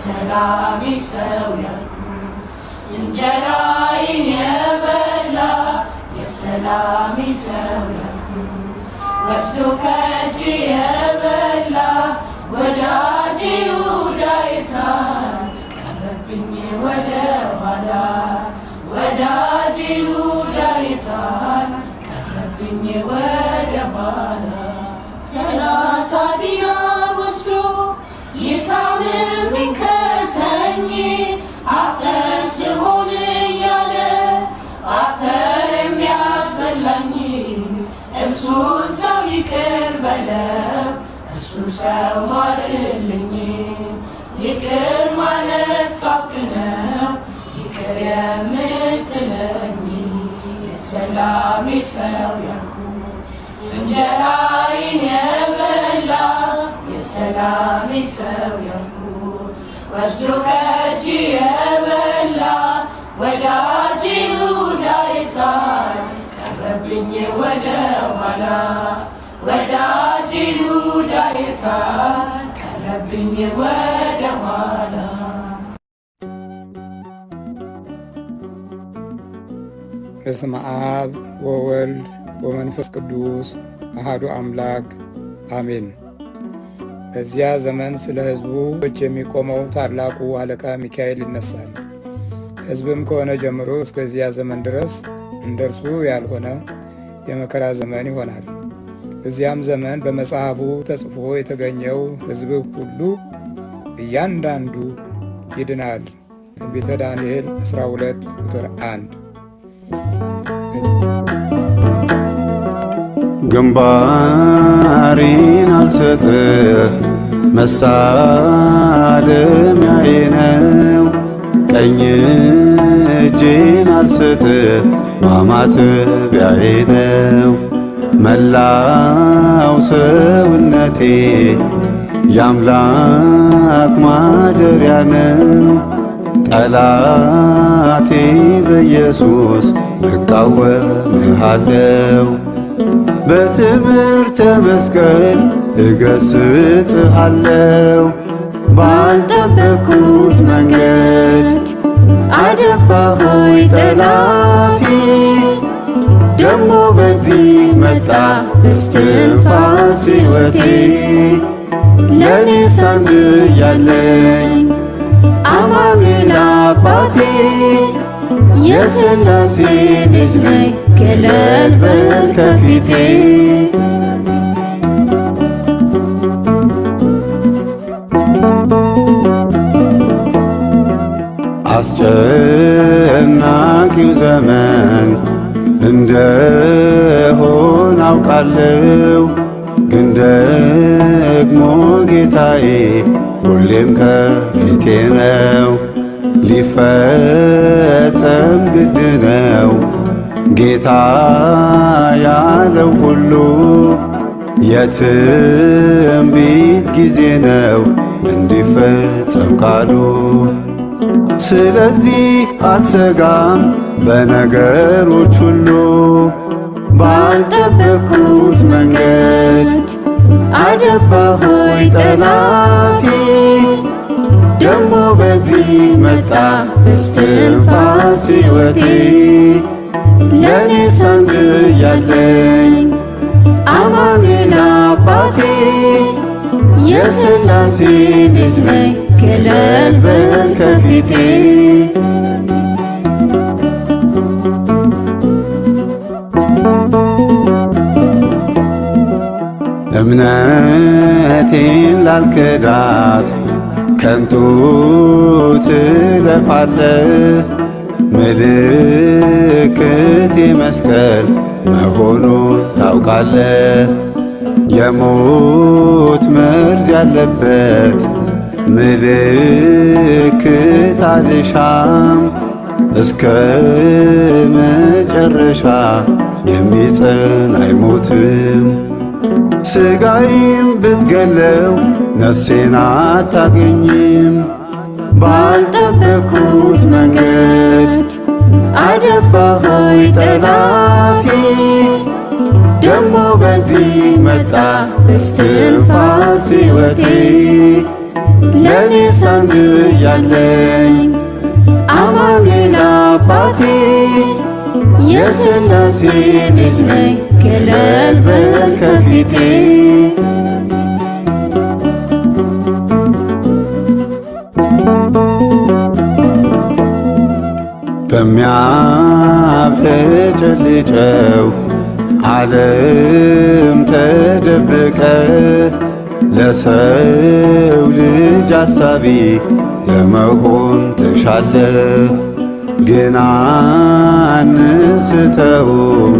የሰላሜ ሰው ያልኩት እንጀራዬን የበላ የሰላሜ ሰው ያልኩት ወስዶ ከእጄ የበላ ወዳጄ ይሁዳ የታል ቀረብኝ ወደ ኋላ ወዳጄ ይሁዳ የታል ቀረብኝ ወደ ኋላ 30 ዲናር ወስዶ ይሳምም ከሰኝ አፈር ሲሆን እያለ አፈር የሚያስበላኝ እርሱን ሰው ይቅር በለው እርሱ ሰው ማልልኝ ይቅር ማለት ሳውቅ ነው ይቅር የምትለኝ የሰላሜ ሰው ያልኩት እንጀራዬን የበላ የሰላሜ ሰው ያልኩት ወስዶ ከእጄ የበላ ወዳጄ ይሁዳ የታል ቀረብኝ ወደ ኋላ ወዳጄ ይሁዳ የታል ቀረብኝ ወደ ኋላ። በስመ አብ ወወልድ ወመንፈስ ቅዱስ አሐዱ አምላክ አሜን። በዚያ ዘመን ስለ ሕዝቦች የሚቆመው ታላቁ አለቃ ሚካኤል ይነሳል። ሕዝብም ከሆነ ጀምሮ እስከዚያ ዘመን ድረስ እንደርሱ ያልሆነ የመከራ ዘመን ይሆናል። በዚያም ዘመን በመጽሐፉ ተጽፎ የተገኘው ሕዝብ ሁሉ እያንዳንዱ ይድናል። ትንቢተ ዳንኤል 12 ቁጥር 1። ግንባሬን አልሰጥህ መሳለሚያዬ ነው፣ ቀኝ እጄን አልሰጥህ ማማተቢያዬ ነው። መላው ሰውነቴ የአምላክ ማደሪያ ነው። ጠላቴ በኢየሱስ እቃወምሃለው፣ በትምህርተ መስቀል እገሥጽሃለው። ባልጠበቅኩት መንገድ አደባሆይ ጠላቴ፣ ደሞ በዚህ መጣ እስትንፋስ ሕይወቴ። ለእኔስ አንድ ያለኝ አማኑኤል አባቴ፣ የሥላሴ ልጅ ነኝ ገለል በል ከፊቴ። አስጨናቂው ዘመን እንደሆን አውቃለሁ፣ ግን ደግሞ ጌታዬ ሁሌም ከፊቴ ነው። ሊፈጸም ግድ ነው ጌታ ያለው ሁሉ፣ የትንቢት ጊዜ ነው እንዲፈጸም ቃሉ። ስለዚህ አልሰጋም በነገሮች ሁሉ፣ ባልጠበቅኩት መንገድ አደባሆይ ጠላቴ፣ ደሞ በዚህ መጣ እስትንፋስ ሕይወቴ። ለእኔስ አንድ ያለኝ አማኑኤል አባቴ፣ የሥላሴ ልጅ ነኝ ገለል በል ከፊቴ። እምነቴን ላልክዳት ከንቱ ትለፋለህ፣ ምልክቴ መስቀል መሆኑን ታውቃለህ። የሞት መርዝ ያለበት ምልክት አልሻም፣ እስከ መጨረሻ የሚጸን አይሞትም። ሥጋዬም ብትገለው ነፍሴን አታገኝም። ባልጠበቅኩት መንገድ አደባሆይ ጠላቴ፣ ደሞ በዚህ መጣ እስትንፋስ ሕይወቴ። ለኔስ አንድ ያለኝ አማኑኤል አባቴ የሥላሴ ልጅ ነኝ ገለል በል ከፊቴ በሚያብለጨልጨው ዓለም ተደብቀ ለሰው ልጅ አሳቢ ለመሆን ተሻለ ግን አንስተውም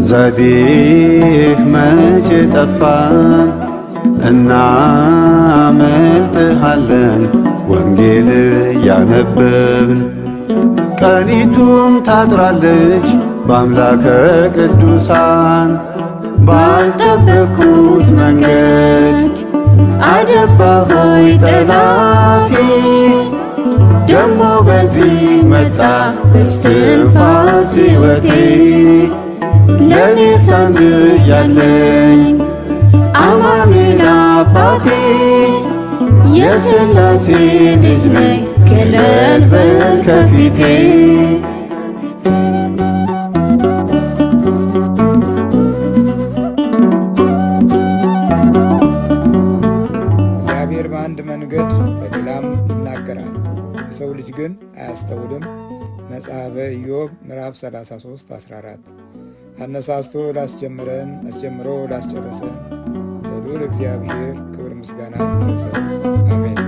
ዘዴህ መቼ ጠፋን እናመልጥሃለን ወንጌል ያነበብን ቀኒቱም ታጥራለች በአምላከ ቅዱሳን ባልጠበቅኩት መንገድ አደባ ሆይ ጠላቴ ደሞ በዚህ መጣ እስትንፋስ ሕይወቴ ለኔስ አንድ ያለኝ አማኑኤል አባቴ የሥላሴ ልጅ ነኝ ገለል በል ከፊቴ እግዚአብሔር በአንድ መንገድ በሌላም ይናገራል፣ የሰው ልጅ ግን አያስተውልም። መጽሐፈ ኢዮብ ምዕራፍ 33:14 አነሳስቶ ላስጀመረን አስጀምሮ ላስጨረሰን ለልዑል እግዚአብሔር ክብር ምስጋና ይድረሰው። አሜን።